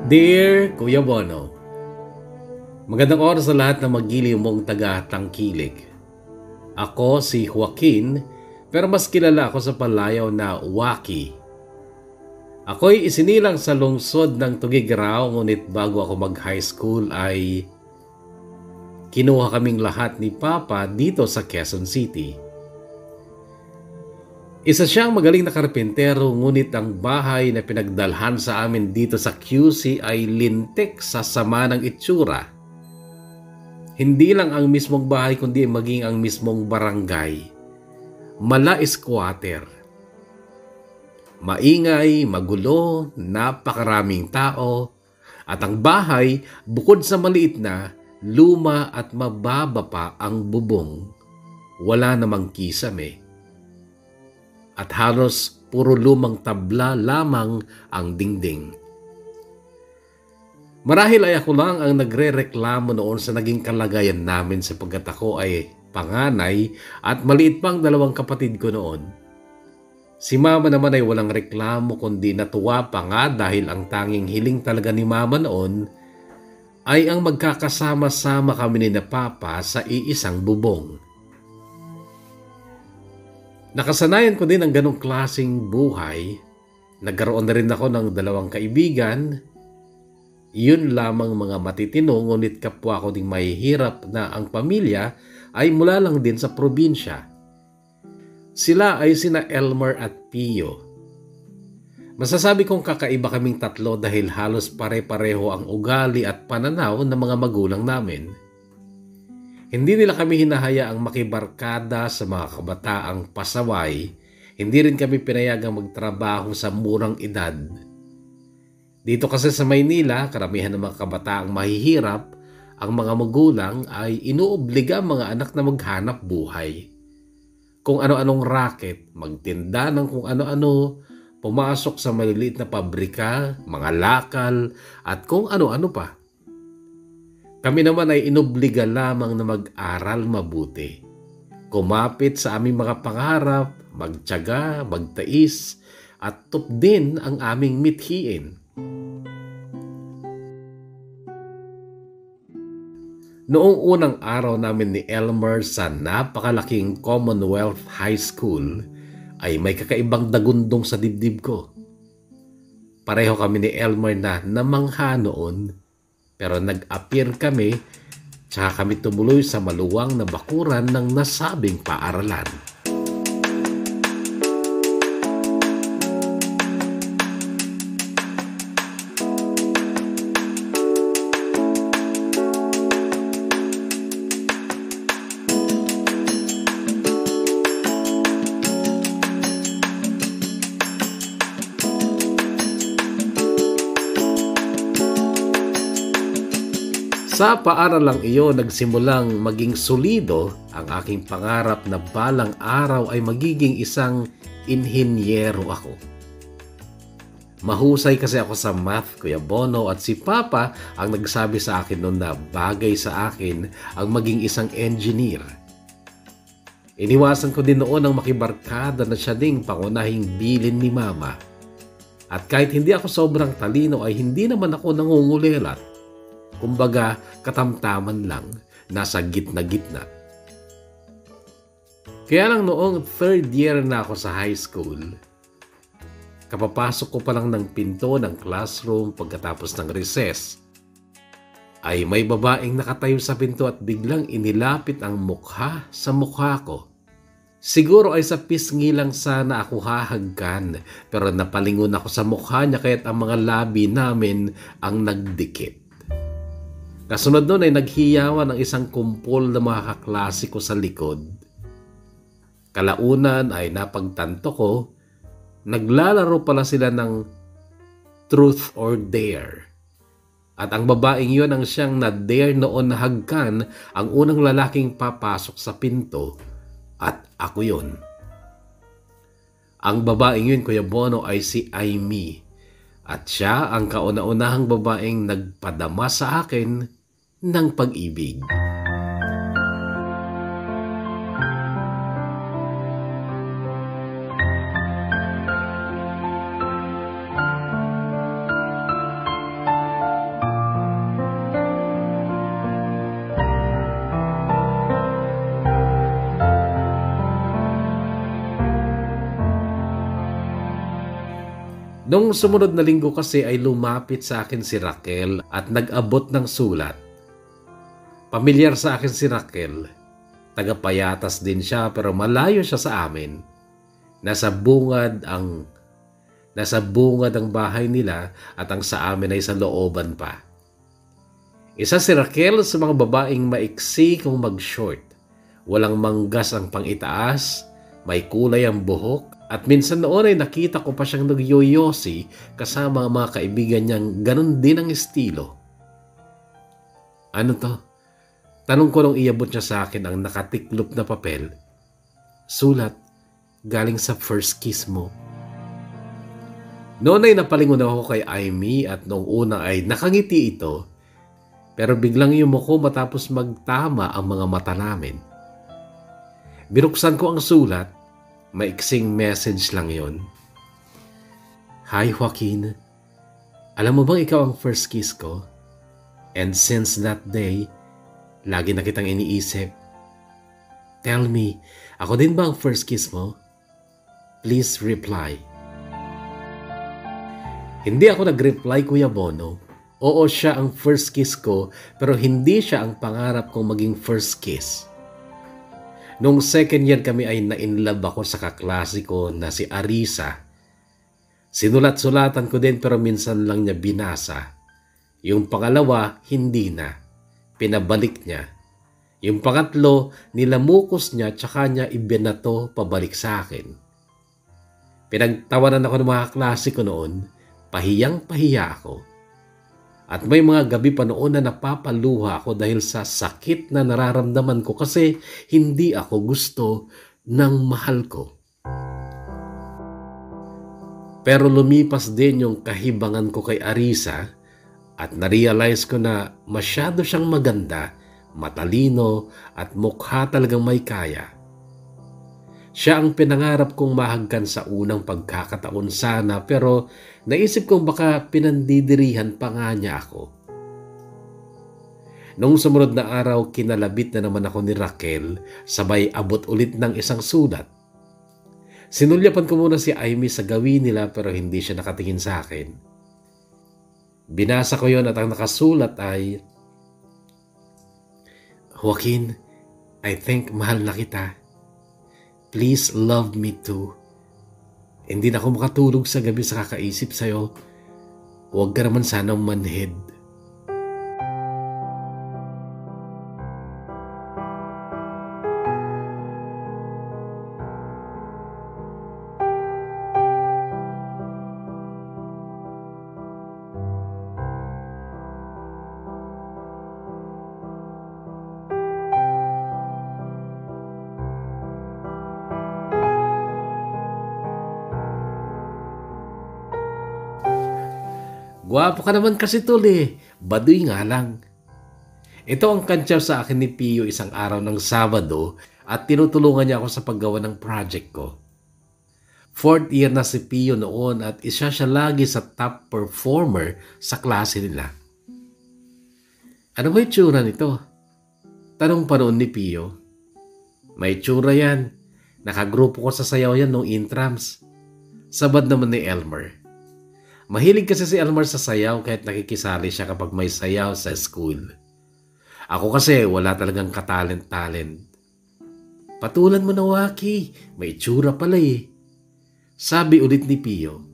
Dear Kuya Bono, magandang oras sa lahat ng magiliw mong taga-tangkilig. Ako si Joaquin, pero mas kilala ako sa palayaw na Waki. Ako'y isinilang sa lungsod ng Tugigraw, ngunit bago ako mag-high school ay kinuha kaming lahat ni Papa dito sa Quezon City. Isa siyang magaling na karpentero, ngunit ang bahay na pinagdalhan sa amin dito sa QC ay lintik sa sama ng itsura. Hindi lang ang mismong bahay kundi maging ang mismong barangay. Mala-squatter. Maingay, magulo, napakaraming tao, at ang bahay bukod sa maliit na, luma at mababa pa ang bubong. Wala namang kisame. At halos puro lumang tabla lamang ang dingding. Marahil ay ako lang ang nagre-reklamo noon sa naging kalagayan namin sapagkat ako ay panganay at maliit pang dalawang kapatid ko noon. Si Mama naman ay walang reklamo kundi natuwa pa nga dahil ang tanging hiling talaga ni Mama noon ay ang magkakasama-sama kami ni na Papa sa iisang bubong. Nakasanayan ko din ang ganong klaseng buhay. Nagkaroon na rin ako ng dalawang kaibigan. Yun lamang mga matitino, ngunit kapwa ko ding mahihirap na ang pamilya ay mula lang din sa probinsya. Sila ay sina Elmer at Pio. Masasabi kong kakaiba kaming tatlo dahil halos pare-pareho ang ugali at pananaw ng mga magulang namin. Hindi nila kami hinahayaang makibarkada sa mga kabataang pasaway. Hindi rin kami pinayagang magtrabaho sa murang edad. Dito kasi sa Maynila, karamihan ng mga kabataang mahihirap, ang mga magulang ay inuobliga mga anak na maghanap buhay. Kung ano-anong racket, magtinda ng kung ano-ano, pumasok sa maliliit na pabrika, mga lakal, at kung ano-ano pa. Kami naman ay inobliga lamang na mag-aral mabuti. Kumapit sa aming mga pangarap, magtiyaga, magtais, at tupdin ang aming mithiin. Noong unang araw namin ni Elmer sa napakalaking Commonwealth High School, ay may kakaibang dagundong sa dibdib ko. Pareho kami ni Elmer na namangha noon. Pero nag-appear kami, tsaka kami tumuloy sa maluwang na bakuran ng nasabing paaralan. Sa paaralang iyon, nagsimulang maging solido ang aking pangarap na balang araw ay magiging isang inhinyero ako. Mahusay kasi ako sa math, Kuya Bono, at si Papa ang nagsabi sa akin noon na bagay sa akin ang maging isang engineer. Iniwasan ko din noon ang makibarkada na siya ding pangunahing bilin ni Mama. At kahit hindi ako sobrang talino ay hindi naman ako nangungulelat. Kumbaga, katamtaman lang, nasa gitna-gitna. Kaya lang noong third year na ako sa high school, kapapasok ko pa lang ng pinto ng classroom pagkatapos ng recess, ay may babaeng nakatayo sa pinto at biglang inilapit ang mukha sa mukha ko. Siguro ay sa pisngi lang sana ako hahagkan, pero napalingon ako sa mukha niya kaya't ang mga labi namin ang nagdikit. Kasunod nun ay naghiyawan ang isang kumpol na mga kaklase ko sa likod. Kalaunan ay napagtanto ko, naglalaro pala sila ng truth or dare. At ang babaeng yun ang siyang na-dare noon na hagkan ang unang lalaking papasok sa pinto at ako yun. Ang babaeng yun, Kuya Bono, ay si Amy. At siya ang kauna-unahang babaeng nagpadama sa akin ng pag-ibig. Nung sumunod na linggo kasi ay lumapit sa akin si Raquel at nag-abot ng sulat. Pamilyar sa akin si Raquel. Taga-Payatas din siya pero malayo siya sa amin. Nasa bungad ang bahay nila at ang sa amin ay sa looban pa. Isa si Raquel sa mga babaeng maiksi kung mag-short. Walang manggas ang pang-itaas, may kulay ang buhok, at minsan noon ay nakita ko pa siyang nagyoyosi kasama ang mga kaibigan niyang ganun din ang estilo. Ano to? Tanong ko nung iabot niya sa akin ang nakatiklop na papel. Sulat, galing sa first kiss mo. Noon ay napalingon ako kay Amy at noong una ay nakangiti ito. Pero biglang yumuko matapos magtama ang mga mata namin. Binuksan ko ang sulat. Maiksing message lang yon. Hi Joaquin. Alam mo bang ikaw ang first kiss ko? And since that day, lagi na kitang iniisip. Tell me, ako din ba ang first kiss mo? Please reply. Hindi ako nag-reply, Kuya Bono. Oo, siya ang first kiss ko, pero hindi siya ang pangarap kong maging first kiss. Noong second year kami ay na-inlove ako sa kaklase ko na si Arisa. Sinulat-sulatan ko din pero minsan lang niya binasa. Yung pangalawa, hindi na. Pinabalik niya. Yung pangatlo, nilamukos niya tsaka niya ibinato pabalik sa akin. Pinagtawanan ako ng mga klase ko noon. Pahiyang-pahiya ako. At may mga gabi pa noon na napapaluha ako dahil sa sakit na nararamdaman ko kasi hindi ako gusto ng mahal ko. Pero lumipas din yung kahibangan ko kay Arisa at narealize ko na masyado siyang maganda, matalino at mukha talagang may kaya. Siya ang pinangarap kong mahagkan sa unang pagkakataon sana pero naisip kong baka pinandidirihan pa nga niya ako. Noong sumunod na araw, kinalabit na naman ako ni Raquel, sabay abot ulit ng isang sulat. Sinulyapan ko muna si Amy sa gawin nila pero hindi siya nakatingin sa akin. Binasa ko yon at ang nakasulat ay, Joaquin, I think mahal na kita. Please love me too. Hindi na ako makatulog sa gabi sa kakaisip sa'yo. Huwag ka naman sanang manhid. Guwapo ka naman kasi tol eh. Baduy nga lang. Ito ang kantya sa akin ni Pio isang araw ng Sabado at tinutulungan niya ako sa paggawa ng project ko. 4th year na si Pio noon at isa siya lagi sa top performer sa klase nila. Ano ba itsura nito? Tanong pa noon ni Pio. May itsura yan. Nakagrupo ko sa sayaw yan nung intrams. Sabad naman ni Elmer. Mahilig kasi si Elmer sa sayaw kahit nakikisali siya kapag may sayaw sa school. Ako kasi wala talagang katalent-talent. Patulan mo na Waki, may itsura pala eh. Sabi ulit ni Pio.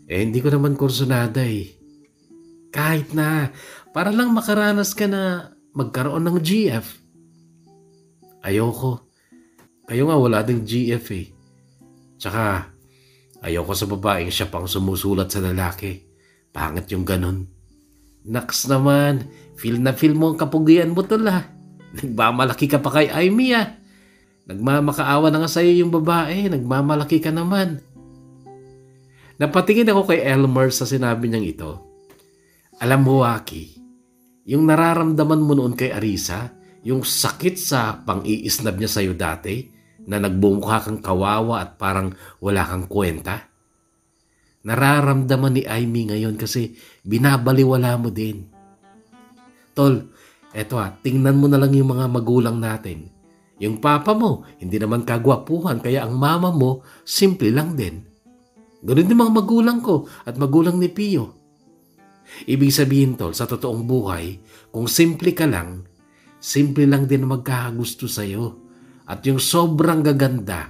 Hindi ko naman kursonada eh. Kahit na, para lang makaranas ka na magkaroon ng GF. Ayoko. Kayo nga wala ding GF eh. Tsaka, ayoko sa babaeng siya pang sumusulat sa lalaki. Pangit yung ganun. Naks naman, feel na feel mo ang kapugian mo tol ah. Nagmamalaki ka pa kay Amy ah. Nagmamakaawa na nga sa'yo yung babae, nagmamalaki ka naman. Napatingin ako kay Elmer sa sinabi niyang ito. Alam mo Waki, yung nararamdaman mo noon kay Arisa, yung sakit sa pang-iisnab niya sa'yo dati, na nagbumukha kang kawawa at parang wala kang kwenta. Nararamdaman ni Amy ngayon kasi binabaliwala mo din. Tol, eto tingnan mo na lang yung mga magulang natin. Yung papa mo, hindi naman kagwapuhan kaya ang mama mo, simple lang din. Ganun din mga magulang ko at magulang ni Pio. Ibig sabihin tol, sa totoong buhay, kung simple ka lang, simple lang din magkakagusto sa'yo. At yung sobrang gaganda,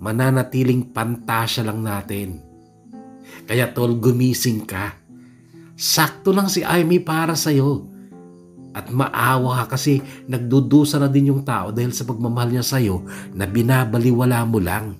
mananatiling pantasya lang natin. Kaya tol, gumising ka. Sakto lang si Amy para sa'yo. At maawa ka kasi nagdudusa na din yung tao dahil sa pagmamahal niya sa'yo na binabaliwala mo lang.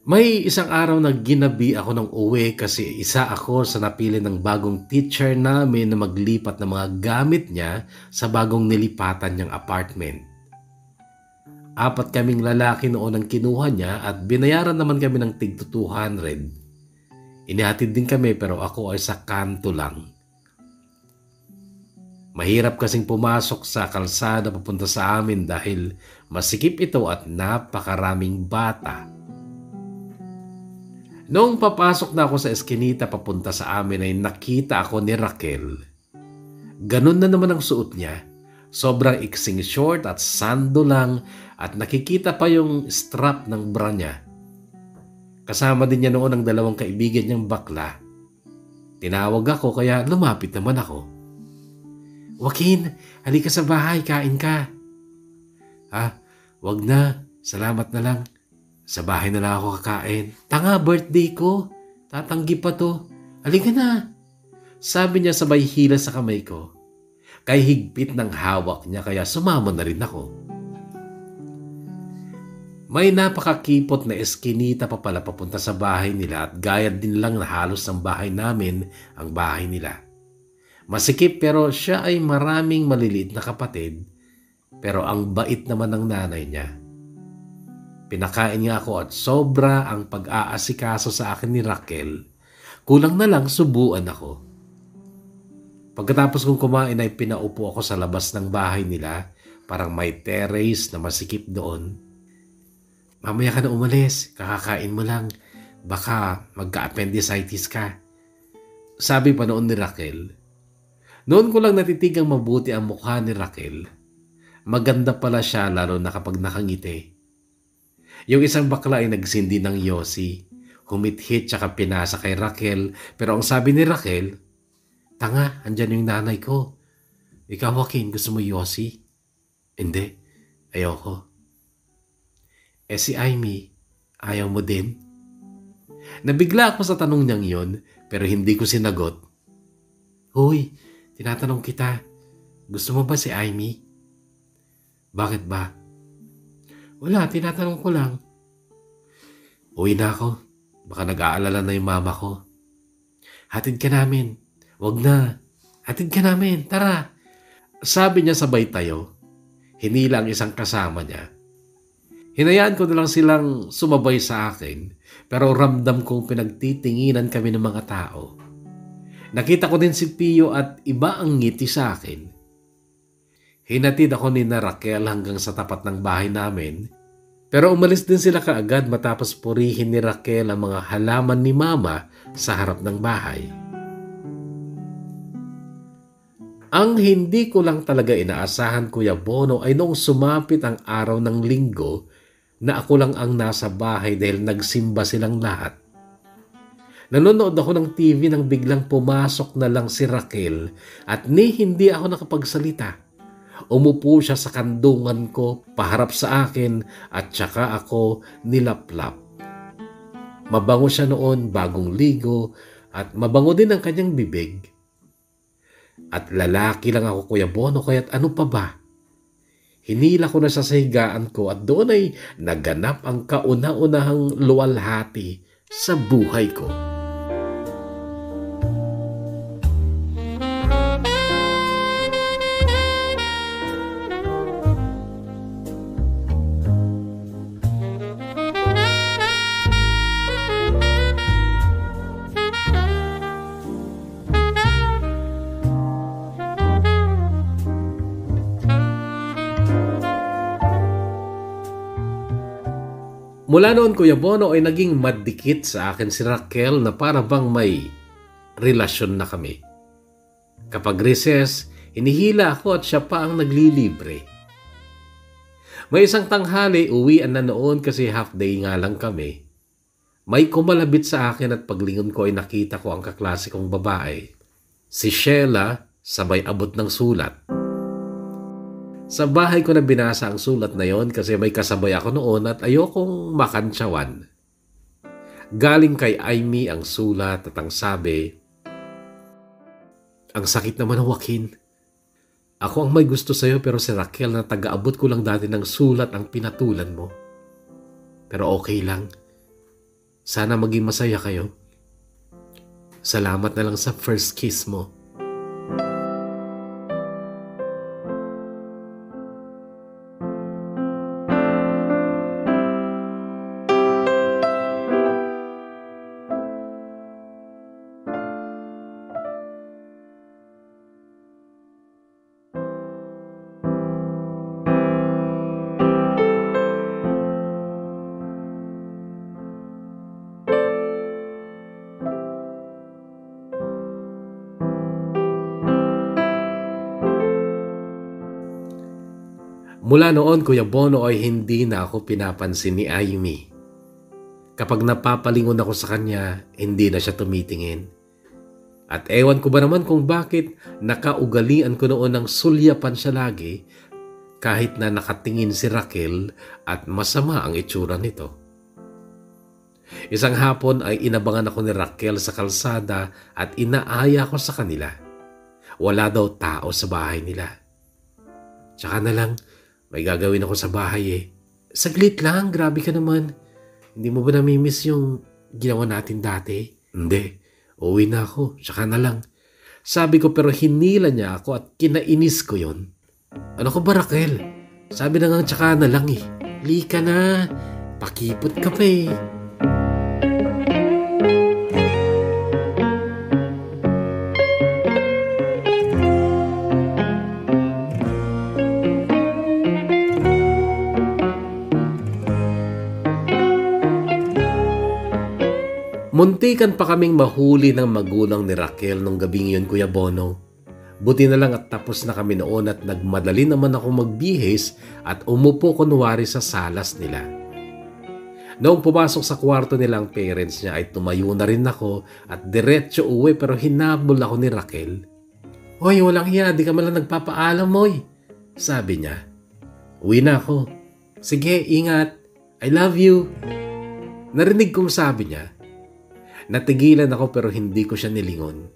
May isang araw na ginabi ako ng uwi kasi isa ako sa napili ng bagong teacher namin na maglipat ng mga gamit niya sa bagong nilipatan niyang apartment. 4 kaming lalaki noon ang kinuha niya at binayaran naman kami ng tig 200. Inihatid din kami pero ako ay sa kanto lang. Mahirap kasing pumasok sa kalsada papunta sa amin dahil masikip ito at napakaraming bata. Noong papasok na ako sa eskinita papunta sa amin ay nakita ako ni Raquel. Ganun na naman ang suot niya. Sobrang iksing short at sando lang at nakikita pa yung strap ng bra niya. Kasama din niya noon ang 2 kaibigan niyang bakla. Tinawag ako kaya lumapit naman ako. "Joaquin, halika sa bahay, kain ka." Wag na. Salamat na lang. Sa bahay na lang ako kakain. Tanga, birthday ko. Tatanggi pa to. Halika na. Sabi niya sabay hila sa kamay ko. Kay higpit ng hawak niya kaya sumama na rin ako. May napakakipot na eskinita pa pala papunta sa bahay nila at gaya din lang na halos ng bahay namin ang bahay nila. Masikip pero siya ay maraming maliliit na kapatid pero ang bait naman ng nanay niya. Pinakain niya ako at sobra ang pag-aasikaso sa akin ni Raquel. Kulang na lang subuan ako. Pagkatapos kong kumain ay pinaupo ako sa labas ng bahay nila. Parang may terrace na masikip doon. "Mamaya ka na umalis. Kakakain mo lang. Baka magka-appendicitis ka." Sabi pa noon ni Raquel. Noon ko lang natitigang mabuti ang mukha ni Raquel. Maganda pala siya lalo na kapag nakangiti. Yung isang bakla ay nagsindi ng yosi, humit-hit tsaka pinasa kay Raquel pero ang sabi ni Raquel, "Tanga, andyan yung nanay ko. Ikaw, Joaquin, gusto mo yosi?" "Hindi, ayoko." Si Amy, ayaw mo din?" Nabigla ako sa tanong niyang yon pero hindi ko sinagot. "Hoy, tinatanong kita, gusto mo ba si Amy?" "Bakit ba?" "Wala, tinatanong ko lang." "Uwi na ako. Baka nag-aalala na yung mama ko." "Hatid ka namin." "Wag na. Hatid ka namin. Tara." Sabi niya sabay tayo. Hinila ang isang kasama niya. Hinayaan ko na lang silang sumabay sa akin pero ramdam kong pinagtitinginan kami ng mga tao. Nakita ko din si Pio at iba ang ngiti sa akin. Hinatid ako ni Raquel hanggang sa tapat ng bahay namin. Pero umalis din sila kaagad matapos purihin ni Raquel ang mga halaman ni Mama sa harap ng bahay. Ang hindi ko lang talaga inaasahan, Kuya Bono, ay noong sumapit ang araw ng Linggo na ako lang ang nasa bahay dahil nagsimba silang lahat. Nanonood ako ng TV nang biglang pumasok na lang si Raquel at hindi ako nakapagsalita. Umupo siya sa kandungan ko, paharap sa akin at saka ako nilaplap. Mabango siya noon, bagong ligo at mabango din ang kanyang bibig. At lalaki lang ako, Kuya Bono, kaya't ano pa ba? Hinila ko na sa higaan ko at doon ay naganap ang kauna-unahang luwalhati sa buhay ko. Mula noon, Kuya Bono, ay naging madikit sa akin si Raquel na para bang may relasyon na kami. Kapag recess, hinihila ako at siya pa ang naglilibre. May isang tanghali, uwian na noon kasi half day nga lang kami. May kumalabit sa akin at paglingon ko ay nakita ko ang kaklase kong babae. Si Sheila, sabay abot ng sulat. Sa bahay ko na binasa ang sulat na yon kasi may kasabay ako noon at ayokong makantsawan. Galing kay Aimee ang sulat at ang sabi, "Ang sakit naman ng Joaquin. Ako ang may gusto sa'yo pero si Raquel na taga-abot ko lang dati ng sulat ang pinatulan mo. Pero okay lang. Sana maging masaya kayo. Salamat na lang sa first kiss mo." Mula noon, Kuya Bono, ay hindi na ako pinapansin ni Aimee. Kapag napapalingon ako sa kanya, hindi na siya tumitingin. At ewan ko ba naman kung bakit nakaugalian ko noon ng sulyapan siya lagi kahit na nakatingin si Raquel at masama ang itsura nito. Isang hapon ay inabangan ako ni Raquel sa kalsada at inaaya ko sa kanila. Wala daw tao sa bahay nila. Tsaka na lang, may gagawin ako sa bahay eh. Saglit lang, grabe ka naman. Hindi mo ba namimiss yung ginawa natin dati? Hindi, uwi na ako, tsaka na lang. Sabi ko pero hinila niya ako at kinainis ko yon. Ano ko ba, Raquel? Sabi na nga tsaka na lang eh. Lika na, pakipot ka pa eh. Muntikan pa kaming mahuli ng magulang ni Raquel nung gabing yun, Kuya Bono. Buti na lang at tapos na kami noon at nagmadali naman ako magbihis at umupo kunwari sa salas nila. Noong pumasok sa kwarto nila ang parents niya ay tumayo na rin ako at diretso uwi pero hinabol ako ni Raquel. "Hoy, walang hiya, di ka malang nagpapaalam, moy," sabi niya. "Uwi na ako." "Sige, ingat. I love you." Narinig kong sabi niya. Natigilan ako pero hindi ko siya nilingon.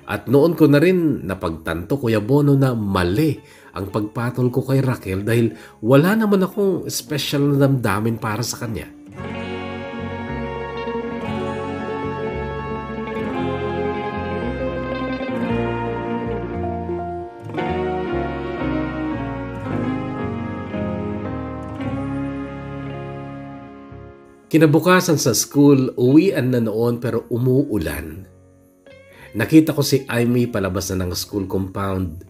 At noon ko na rin napagtanto, Kuya Bono, na mali ang pagpatol ko kay Raquel dahil wala naman akong special na damdamin para sa kanya. Kinabukasan sa school, uwian na noon pero umuulan. Nakita ko si Aimee palabas na ng school compound.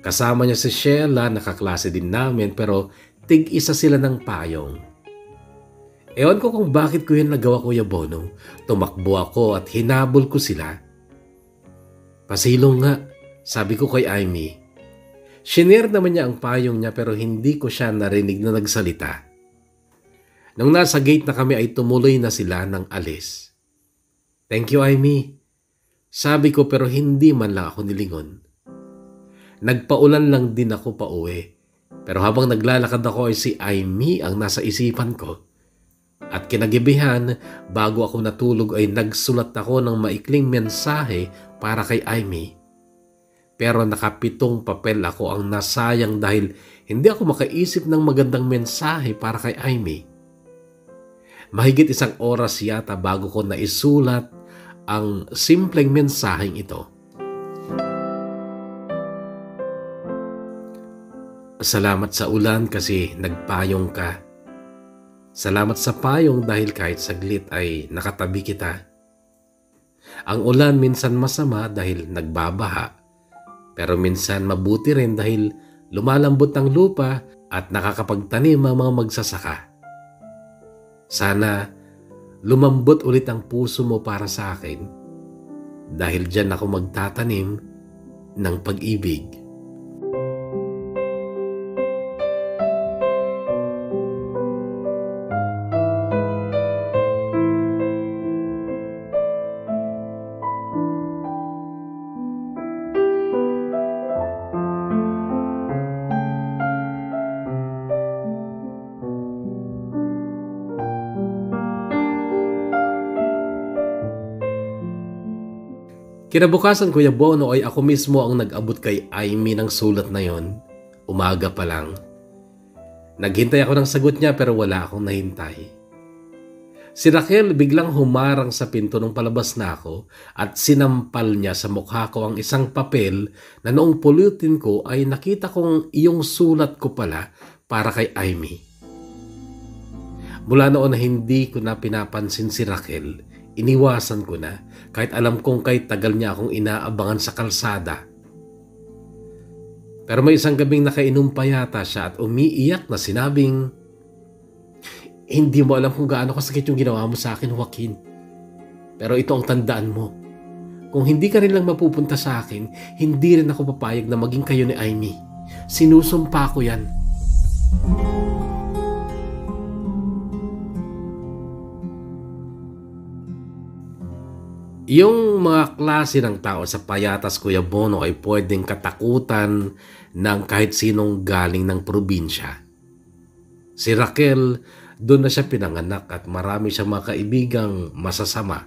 Kasama niya si Sheila, nakaklase din namin pero tig-isa sila ng payong. Ewan ko kung bakit ko yun nagawa, Kuya Bono. Tumakbo ako at hinabol ko sila. "Pasilong nga," sabi ko kay Aimee. Shinare naman niya ang payong niya pero hindi ko siya narinig na nagsalita. Nung nasa gate na kami ay tumuloy na sila ng alis. "Thank you, Aimee," sabi ko pero hindi man lang ako nilingon. Nagpaulan lang din ako pauwi. Pero habang naglalakad ako ay si Aimee ang nasa isipan ko. At kinagibihan, bago ako natulog ay nagsulat ako ng maikling mensahe para kay Aimee. Pero nakapitong papel ako ang nasayang dahil hindi ako makaisip ng magandang mensahe para kay Aimee. Mahigit 1 oras yata bago ko naisulat ang simpleng mensaheng ito. "Salamat sa ulan kasi nagpayong ka. Salamat sa payong dahil kahit saglit ay nakatabi kita. Ang ulan minsan masama dahil nagbabaha, pero minsan mabuti rin dahil lumalambot ang lupa at nakakapagtanim ang mga magsasaka. Sana lumambot ulit ang puso mo para sa akin dahil diyan ako magtatanim ng pag-ibig. Kinabukasan, Kuya Bono, ay ako mismo ang nag-abot kay Aimee ng sulat na yon. Umaga pa lang. Naghintay ako ng sagot niya pero wala akong nahintay. Si Raquel biglang humarang sa pinto nung palabas na ako at sinampal niya sa mukha ko ang isang papel na noong pulutin ko ay nakita kong iyong sulat ko pala para kay Aimee. Mula noon na hindi ko na pinapansin si Raquel, iniwasan ko na kahit alam kong kahit tagal niya akong inaabangan sa kalsada. Pero may isang gabing nakainom pa yata siya at umiiyak na sinabing, "Hindi mo alam kung gaano kasakit yung ginawa mo sa akin, Joaquin. Pero ito ang tandaan mo. Kung hindi ka rin lang mapupunta sa akin, hindi rin ako papayag na maging kayo ni Aimee. Sinusumpa ko yan." Yung mga klase ng tao sa payatas, Kuya Bono, ay pwedeng katakutan ng kahit sinong galing ng probinsya. Si Raquel, doon na siya pinanganak at marami siyang mga kaibigang masasama.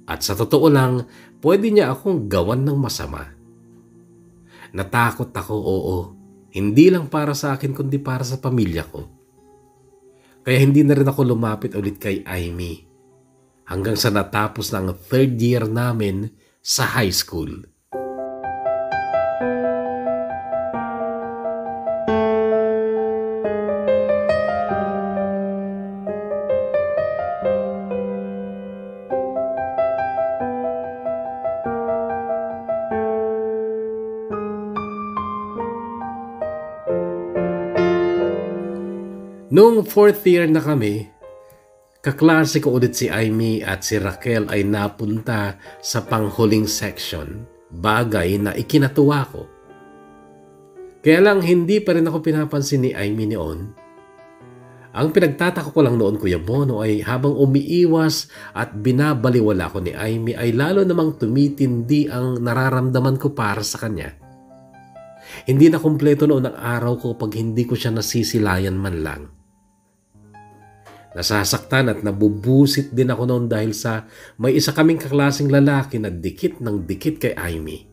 At sa totoo lang, pwede niya akong gawan ng masama. Natakot ako, oo. Hindi lang para sa akin kundi para sa pamilya ko. Kaya hindi na rin ako lumapit ulit kay Aimee. Hanggang sa natapos ng 3rd year namin sa high school. Noong 4th year na kami, kaklase ko ulit si Aimee at si Raquel ay napunta sa panghuling section, bagay na ikinatuwa ko. Kaya lang hindi pa rin ako pinapansin ni Aimee noon. Ang pinagtataka ko lang noon, Kuya Bono, ay habang umiiwas at binabaliwala ko ni Aimee ay lalo namang tumitindi ang nararamdaman ko para sa kanya. Hindi na kumpleto noon ang araw ko pag hindi ko siya nasisilayan man lang. Nasasaktan at nabubusit din ako noon dahil sa may isa kaming kaklaseng lalaki na dikit ng dikit kay Aimee.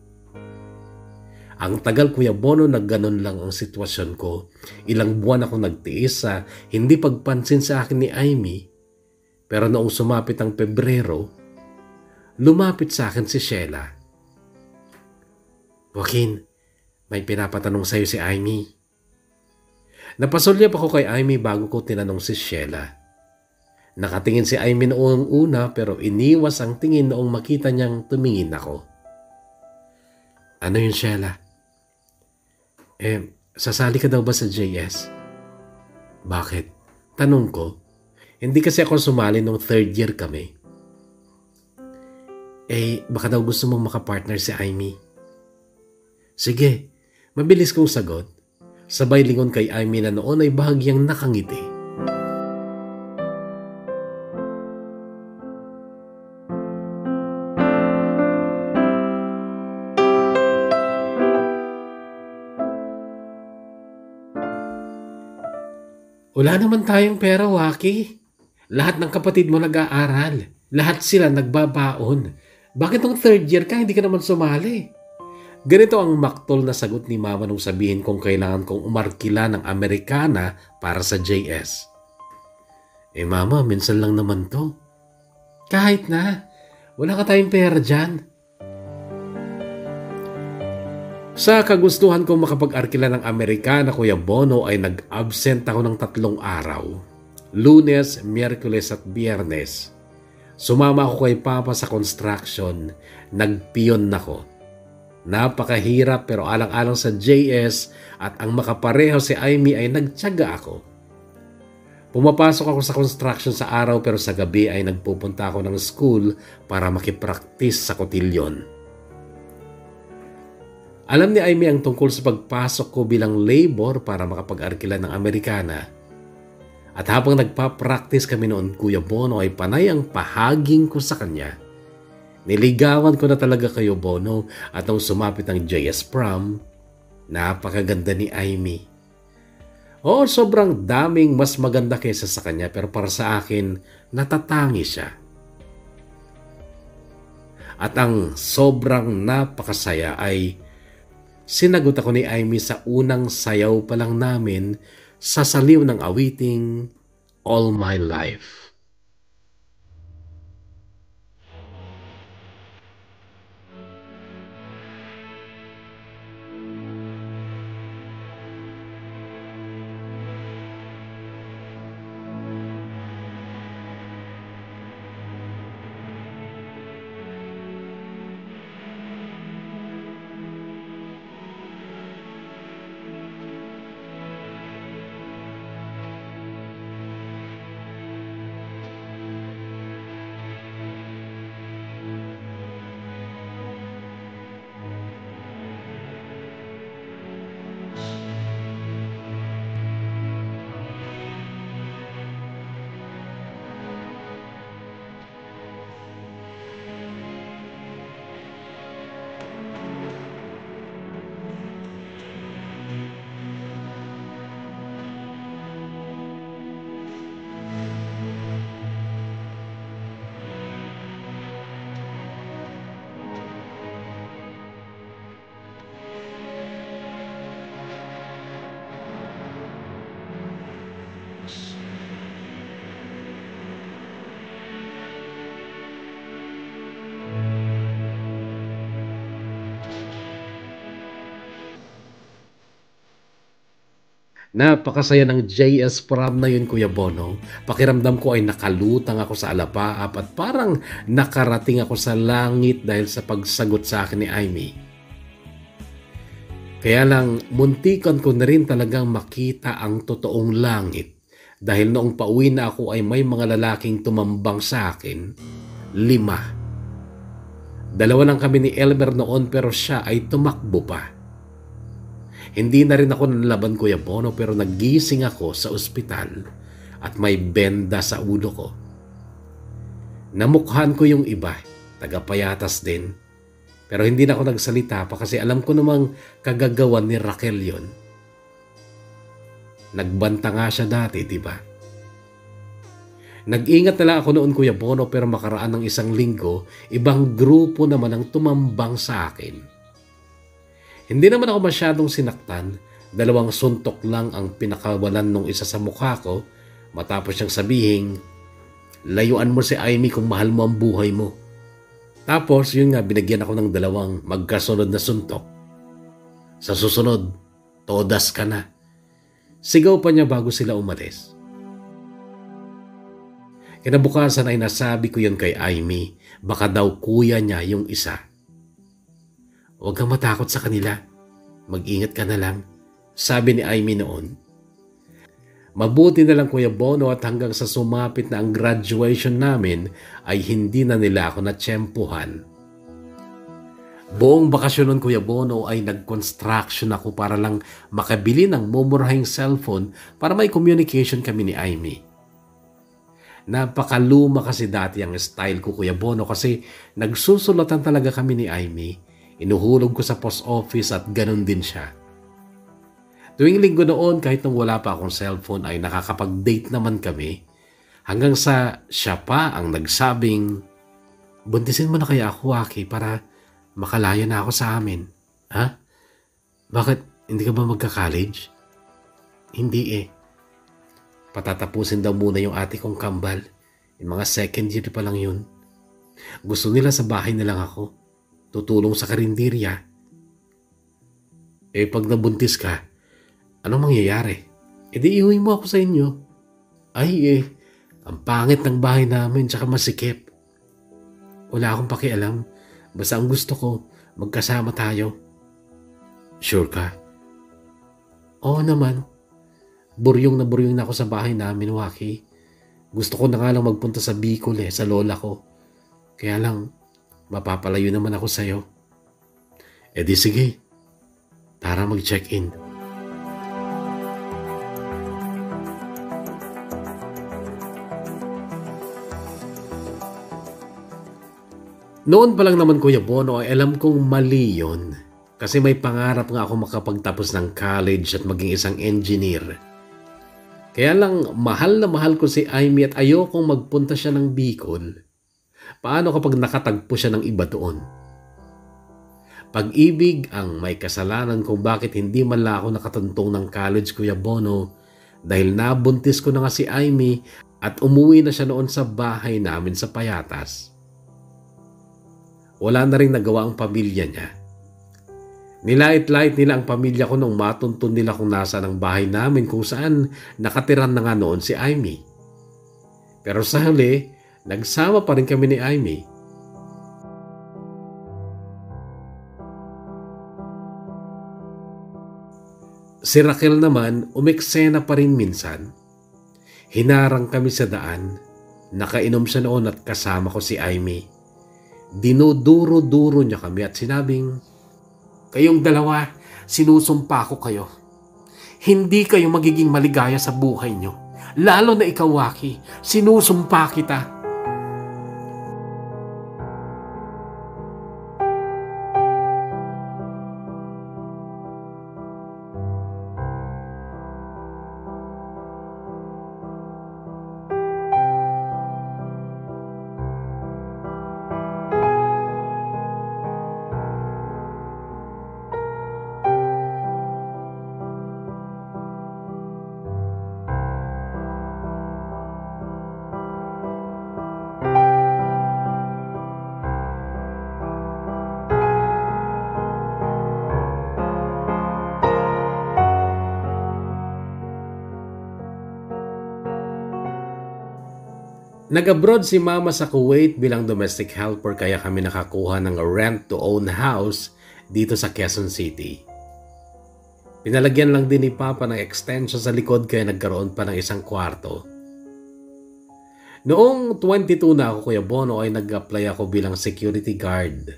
Ang tagal, Kuya Bono, na ganun lang ang sitwasyon ko. Ilang buwan ako nagtiis sa hindi pagpansin sa akin ni Aimee. Pero noong sumapit ang Pebrero, lumapit sa akin si Sheila. "Joaquin, may pinapatanong sa'yo si Aimee." Napasulyap ako kay Aimee bago ko tinanong si Sheila. Nakatingin si Aimee noong una pero iniwas ang tingin noong makita niyang tumingin ako. "Ano yun, Sheila?" Sasali ka daw ba sa JS?" "Bakit?" tanong ko. Hindi kasi ako sumali nung 3rd year kami. Baka daw gusto mong makapartner si Aimee." "Sige," mabilis kong sagot. Sabay lingon kay Aimee na noon ay bahagyang nakangiti. "Wala naman tayong pera, Waki. Lahat ng kapatid mo nag-aaral. Lahat sila nagbabaon. Bakit nung 3rd year ka, hindi ka naman sumali?" Ganito ang maktol na sagot ni Mama nung sabihin kong kailangan kong umarkila ng Amerikana para sa JS. Mama, minsan lang naman to." "Kahit na. Wala ka tayong pera dyan." Sa kagustuhan kong makapag-arkila ng Amerikana, Kuya Bono, ay nag-absent ako ng 3 araw. Lunes, Miyerkules at Biyernes. Sumama ako kay Papa sa construction. Nagpiyon ako. Napakahirap pero alang-alang sa JS at ang makapareho si Aimee ay nagtiyaga ako. Pumapasok ako sa construction sa araw pero sa gabi ay nagpupunta ako ng school para makipraktis sa kotilyon. Alam ni Amy ang tungkol sa pagpasok ko bilang labor para makapag-arkila ng Amerikana. At habang nagpa-practice kami noon, Kuya Bono, ay panay ang pahaging ko sa kanya. Niligawan ko na talaga kayo, Bono, at nung sumapit ang JS Prom, napakaganda ni Amy. Oo, sobrang daming mas maganda kaysa sa kanya pero para sa akin, natatangi siya. At ang sobrang napakasaya ay sinagot ako ni Amy sa unang sayaw pa lang namin sa saliw ng awiting All My Life. Napakasaya ng JS Prom na yun, Kuya Bono. Pakiramdam ko ay nakalutang ako sa alapaap at parang nakarating ako sa langit dahil sa pagsagot sa akin ni Amy. Kaya lang, muntikan ko na rin talagang makita ang totoong langit dahil noong pauwi na ako ay may mga lalaking tumambang sa akin, 5. 2 lang kami ni Elmer noon pero siya ay tumakbo pa. Hindi na rin ako nanlaban, Kuya Bono, pero nagising ako sa ospital at may benda sa ulo ko. Namukhaan ko yung iba, tagapayatas din. Pero hindi na ako nagsalita pa kasi alam ko namang kagagawan ni Raquel yon. Nagbanta nga siya dati, di ba? Nag-ingat na lang ako noon, Kuya Bono, pero makaraan ng 1 linggo, ibang grupo naman ang tumambang sa akin. Hindi naman ako masyadong sinaktan, 2 suntok lang ang pinakawalan nung isa sa mukha ko matapos siyang sabihing, layuan mo si Amy kung mahal mo ang buhay mo. Tapos yun nga, binigyan ako ng 2 magkasunod na suntok. Sa susunod, todas ka na. Sigaw pa niya bago sila umalis. Kinabukasan ay nasabi ko yun kay Amy, baka daw kuya niya yung isa. Huwag kang matakot sa kanila. Mag-ingat ka na lang, sabi ni Amy noon. Mabuti na lang, Kuya Bono, at hanggang sa sumapit na ang graduation namin ay hindi na nila ako natsyempuhan. Buong bakasyon nun, Kuya Bono, ay nag-construction ako para lang makabili ng mumurahing cellphone para may communication kami ni Amy. Napakaluma kasi dati ang style ko, Kuya Bono, kasi nagsusulatan talaga kami ni Amy. Inuhulog ko sa post office at ganun din siya. Tuwing linggo noon, kahit nung wala pa akong cellphone, ay nakakapag-date naman kami. Hanggang sa siya pa ang nagsabing, buntisin mo na kaya ako, Aki, para makalaya na ako sa amin. Ha? Bakit? Hindi ka ba magka-college? Hindi eh. Patatapusin daw muna yung ate kong kambal. Yung mga 2nd year pa lang yun. Gusto nila sa bahay na lang ako. Tutulong sa karinderya. Eh pag nabuntis ka, anong mangyayari? E di iuwi mo ako sa inyo. Ay ang pangit ng bahay namin tsaka masikip. Wala akong pakialam. Basta ang gusto ko, magkasama tayo. Sure ka? Oo naman. buryong na ako sa bahay namin, Waki. Gusto ko na nga lang magpunta sa Bicol sa lola ko. Kaya lang, mapapalayo naman ako sa'yo. E di sige, tara mag-check-in. Noon pa lang naman, Kuya Bono, ay alam kong mali yun. Kasi may pangarap nga ako makapagtapos ng college at maging isang engineer. Kaya lang, mahal na mahal ko si Amy at ayokong magpunta siya ng Bicol. Paano kapag nakatagpo siya ng iba doon? Pag-ibig ang may kasalanan kung bakit hindi man lang ako nakatuntong ng college, Kuya Bono, dahil nabuntis ko na nga si Amy at umuwi na siya noon sa bahay namin sa Payatas. Wala na rin nagawa ang pamilya niya. Nilait-lait nila ang pamilya ko nung matuntun nila kung nasa ng bahay namin kung saan nakatiran na nga noon si Amy. Pero sa huli, nagsama pa rin kami ni Amy. Si Raquel naman, umeksena pa rin minsan. Hinarang kami sa daan, nakainom siya noon at kasama ko si Amy. Dinuduro-duro niya kami at sinabing, "Kayong dalawa, sinusumpa ko kayo. Hindi kayo magiging maligaya sa buhay nyo. Lalo na ikaw, Waki. Sinusumpa kita." Nag-abroad si Mama sa Kuwait bilang domestic helper kaya kami nakakuha ng rent-to-own house dito sa Quezon City. Pinalagyan lang din ni Papa ng extension sa likod kaya nagkaroon pa ng isang kwarto. Noong 22 na ako, Kuya Bono, ay nag-apply ako bilang security guard.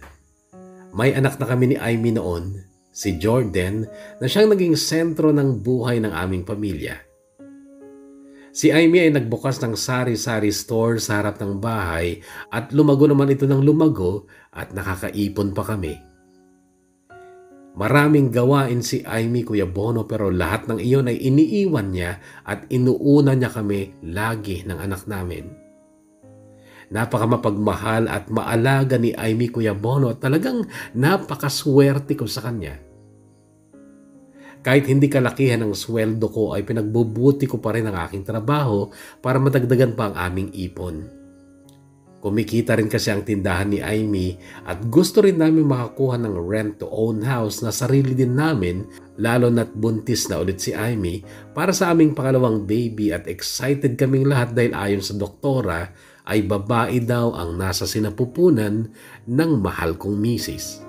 May anak na kami ni Amy noon, si Jordan, na siyang naging sentro ng buhay ng aming pamilya. Si Amy ay nagbukas ng sari-sari store sa harap ng bahay at lumago naman ito ng lumago at nakakaipon pa kami. Maraming gawain si Amy, Kuya Bono, pero lahat ng iyon ay iniiwan niya at inuuna niya kami lagi ng anak namin. Napakamapagmahal at maalaga ni Amy, Kuya Bono, at talagang napakaswerte ko sa kanya. Kahit hindi kalakihan ang sweldo ko ay pinagbubuti ko pa rin ang aking trabaho para madagdagan pa ang aming ipon. Kumikita rin kasi ang tindahan ni Amy at gusto rin namin makakuha ng rent-to-own house na sarili din namin, lalo na't buntis na ulit si Amy para sa aming pangalawang baby at excited kaming lahat dahil ayon sa doktora ay babae daw ang nasa sinapupunan ng mahal kong misis.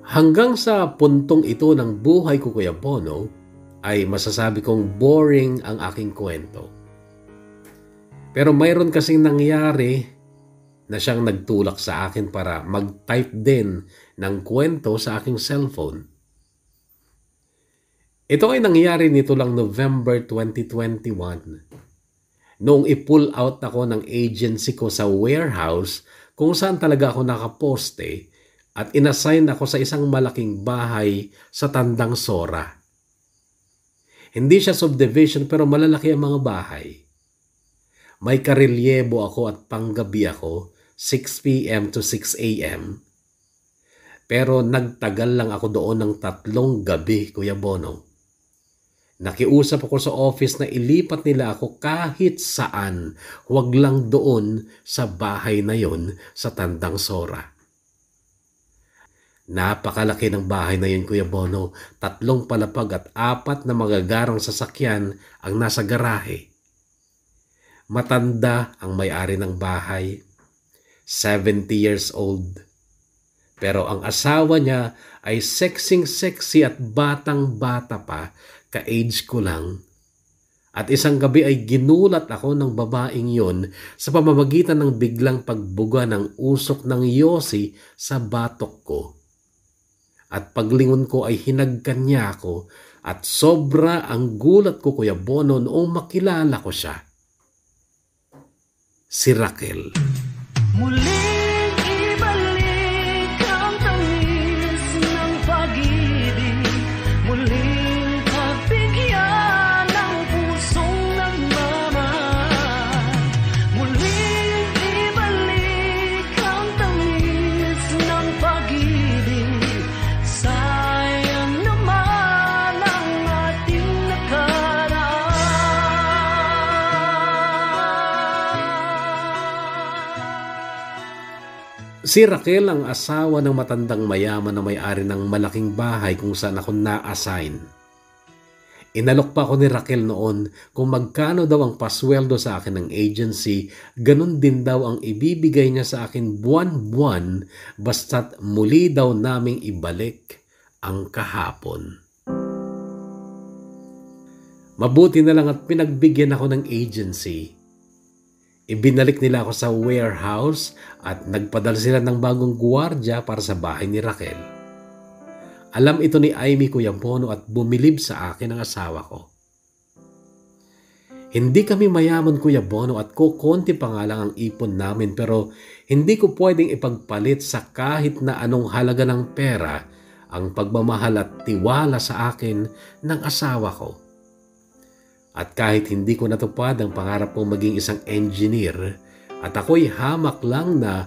Hanggang sa puntong ito ng buhay ko, Kuya Bono, ay masasabi kong boring ang aking kwento. Pero mayroon kasing nangyari na siyang nagtulak sa akin para mag-type din ng kwento sa aking cellphone. Ito ay nangyari nito lang November 2021. Noong i-pull out ako ng agency ko sa warehouse kung saan talaga ako nakaposte, at inassign ako sa isang malaking bahay sa Tandang Sora. Hindi siya subdivision pero malalaki ang mga bahay. May karelyebo ako at panggabi ako, 6 p.m. to 6 a.m. Pero nagtagal lang ako doon ng 3 gabi, Kuya Bono. Nakiusap ako sa office na ilipat nila ako kahit saan, huwag lang doon sa bahay na yon sa Tandang Sora. Napakalaki ng bahay na yun, Kuya Bono. 3 palapag at 4 na magagarang sasakyan ang nasa garahe. Matanda ang may-ari ng bahay, 70 years old. Pero ang asawa niya ay sexy at batang-bata pa, ka-age ko lang. At isang gabi ay ginulat ako ng babaeng yon sa pamamagitan ng biglang pagbuga ng usok ng yosi sa batok ko. At paglingon ko ay hinagkan niya ako at sobra ang gulat ko, Kuya Bono, noong makilala ko siya. Si Raquel. Muling ibalik ang tamis ng pag-ibig, muling pagbigyan ng pusong nagmamahal, muling ibalik ang tamis ng pag-ibig. Sayang naman ang ating nakaraan. Si Raquel ang asawa ng matandang mayaman na may-ari ng malaking bahay kung saan ako na-assign. Inalok pa ako ni Raquel noon kung magkano daw ang pasweldo sa akin ng agency, ganun din daw ang ibibigay niya sa akin buwan-buwan basta't muli daw naming ibalik ang kahapon. Mabuti na lang at pinagbigyan ako ng agency. Ibinalik nila ako sa warehouse at nagpadala sila ng bagong gwardiya para sa bahay ni Raquel. Alam ito ni Amy, Kuya Bono, at bumilib sa akin ang asawa ko. Hindi kami mayaman, Kuya Bono, at kukonti pa nga lang ang ipon namin, pero hindi ko pwedeng ipagpalit sa kahit na anong halaga ng pera ang pagmamahal at tiwala sa akin ng asawa ko. At kahit hindi ko natupad ang pangarap kong maging isang engineer at ako'y hamak lang na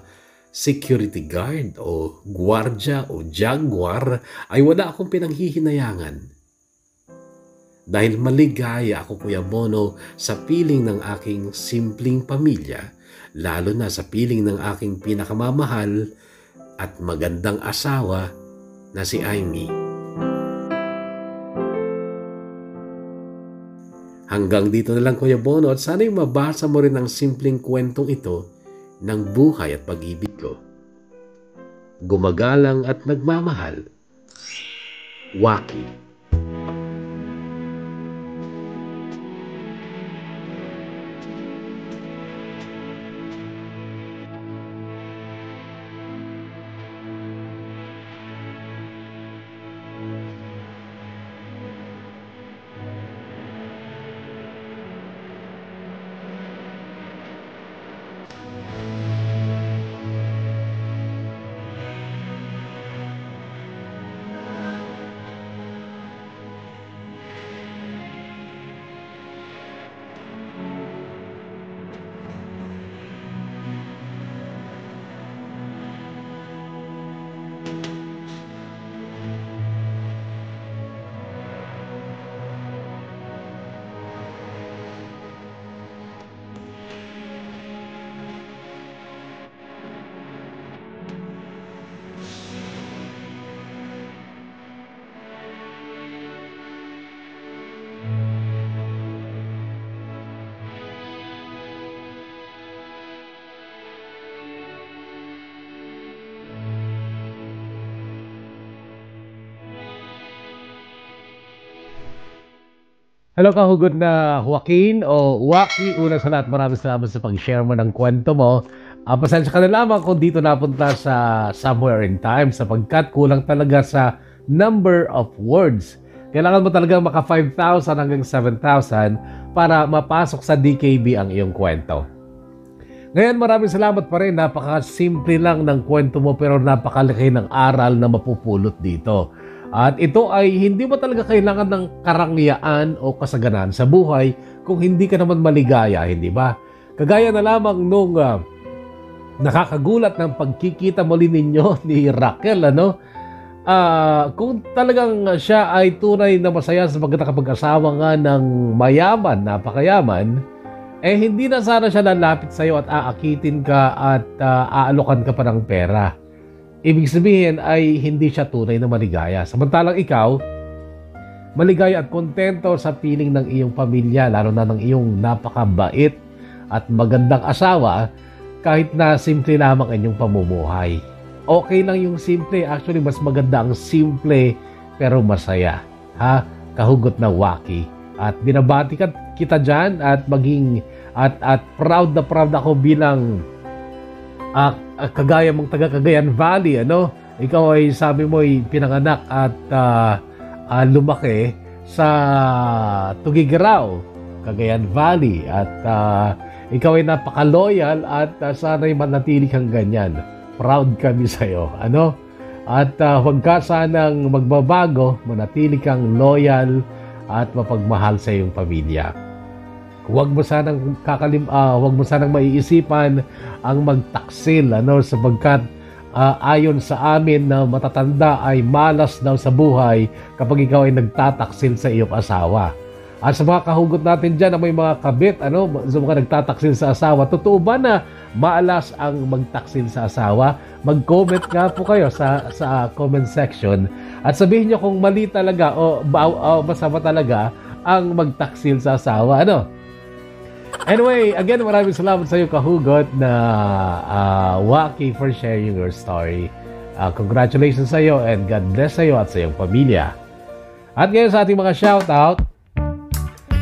security guard o gwardya o jaguar, ay wala akong pinanghihinayangan. Dahil maligaya ako, Kuya Bono, sa piling ng aking simpleng pamilya, lalo na sa piling ng aking pinakamamahal at magandang asawa na si Amy. Hanggang dito na lang, Kuya Bono, at sana'y mabasa mo rin ang simpleng kwentong ito ng buhay at pag-ibig ko. Gumagalang at nagmamahal, Waki. Hello kahugod na Joaquin o Waki. Una sa lahat, maraming salamat sa pag-share mo ng kwento mo. Pasensya ka na lamang kung dito napunta sa Somewhere in Time sapagkat kulang talaga sa number of words. Kailangan mo talaga maka 5,000 hanggang 7,000 para mapasok sa DKB ang iyong kwento. Ngayon, maraming salamat pa rin. Napaka-simple lang ng kwento mo pero napakalaki ng aral na mapupulot dito. At ito ay hindi mo talaga kailangan ng karangyaan o kasaganan sa buhay kung hindi ka naman maligaya, hindi ba? Kagaya na lamang nung nakakagulat ng pagkikita muli ninyo ni Raquel, ano? Kung talagang siya ay tunay na masaya sa nakapag-asawa nga ng mayaman, napakayaman, eh hindi na sana siya lalapit sa iyo at aakitin ka at aalokan ka pa ng pera. Ibig sabihin ay hindi siya tunay na maligaya. Samantalang ikaw, maligaya at kontento sa piling ng iyong pamilya, lalo na ng iyong napakabait at magandang asawa kahit na simple lamang inyong pamumuhay. Okay lang yung simple. Actually, mas maganda ang simple pero masaya. Ha? Kahugot na Waki. At binabati kita dyan at maging at proud na proud ako bilang kagaya mong taga Cagayan Valley. Ano? Ikaw ay sabi mo ay pinanganak at lumaki sa Tugigaraw, Cagayan Valley. At ikaw ay napaka-loyal at sana'y manatili kang ganyan. Proud kami sa'yo. Ano? At huwag ka sanang magbabago, manatili kang loyal at mapagmahal sa iyong pamilya. Huwag mo sanang huwag mo sanang maiisipan ang magtaksil, ano, sapagkat ayon sa amin na matatanda ay malas daw sa buhay kapag ikaw ay nagtataksil sa iyong asawa. At sa mga kahugot natin dyan na may mga kabit, ano, sa mga nagtataksil sa asawa, totoo ba na maalas ang magtaksil sa asawa? Mag-comment nga po kayo sa comment section at sabihin nyo kung mali talaga o masama talaga ang magtaksil sa asawa. Ano? Anyway, again, maraming salamat sa iyo, kahugot na Waki, for sharing your story. Congratulations sa iyo and God bless sa iyo at sa iyong pamilya. At ngayon sa ating mga shoutout,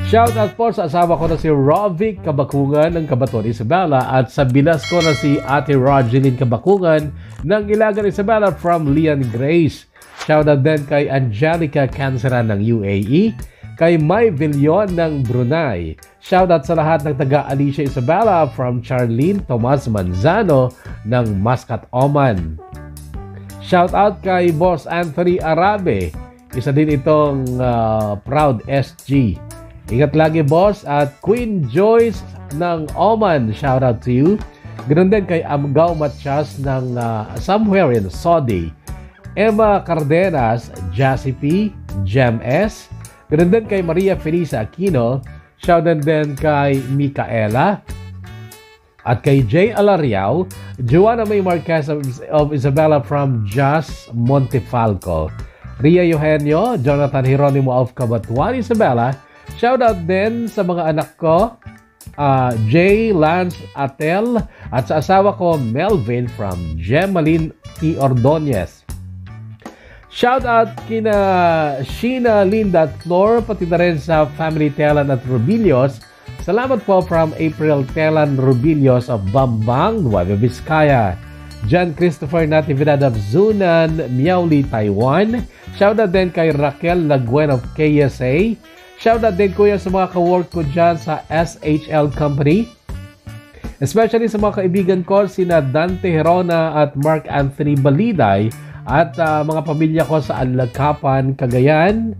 shoutout po sa asawa ko na si Rovic Kabakungan ng Cabaton, Isabela at sa bilas ko na si Ate Rogeline Kabakungan ng Ilagan, Isabela from Lian Grace. Shoutout din kay Angelica Canceran ng UAE, kay May Villion ng Brunei. Shoutout sa lahat ng taga Alicia, Isabela from Charlene Tomas Manzano ng Muscat, Oman. Shoutout kay Boss Anthony Arabe, isa din itong proud SG. Ingat lagi, boss. At Queen Joyce ng Oman, shout out to you. Ganoon din kay Amgao Matias ng somewhere in Saudi. Emma Cardenas, Jassy P, Jem S. Ganoon din kay Maria Felisa Aquino. Shout out din kay Micaela. At kay Jay Alariao, Joanna May Marquez of Isabela from Jas Montefalco. Ria Eugenio, Jonathan Hieronimo of Cabatuan, Isabela. Shoutout din sa mga anak ko, Jay Lance Atel, at sa asawa ko, Melvin from Gemaline T. Ordonez. Shoutout kina Sheena, Linda at Flor, pati na rin sa Family Telan at Rubilios. Salamat po from April Telan Rubilios of Bambang, Nueva Vizcaya. John Christopher Natividad of Zunan, Miauli, Taiwan. Shoutout din kay Raquel Laguen of KSA. Shoutout din kuya sa mga ka-work ko dyan sa SHL Company. Especially sa mga kaibigan ko, sina Dante Herona at Mark Anthony Baliday at mga pamilya ko sa Alagapan, Cagayan,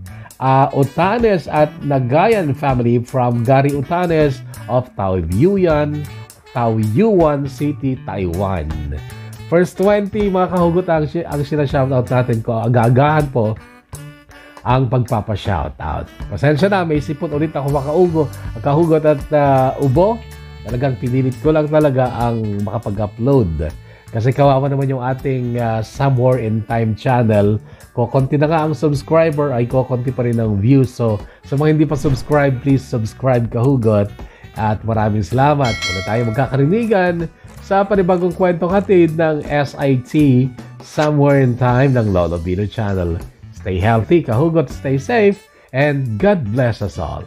Utanes at Nagayan family from Gary Utanes of Taoyuan City, Taiwan. First 20 mga kahugot ang sina-shoutout natin ko. Agagahan po ang pagpapa-shoutout. Pasensya na, may sipon ulit ako makahugot at ubo. Talagang pinilit ko lang talaga ang makapag-upload. Kasi kawawa naman yung ating Somewhere in Time channel. Kokonti na nga ang subscriber, ay kokonti pa rin ang views. So, sa mga hindi pa subscribe, please subscribe, kahugot. At maraming salamat. Muna tayo magkakarinigan sa panibagong kwentong hatid ng SIT Somewhere in Time ng Lolo Bino Channel. Stay healthy, kahugot, stay safe, and God bless us all.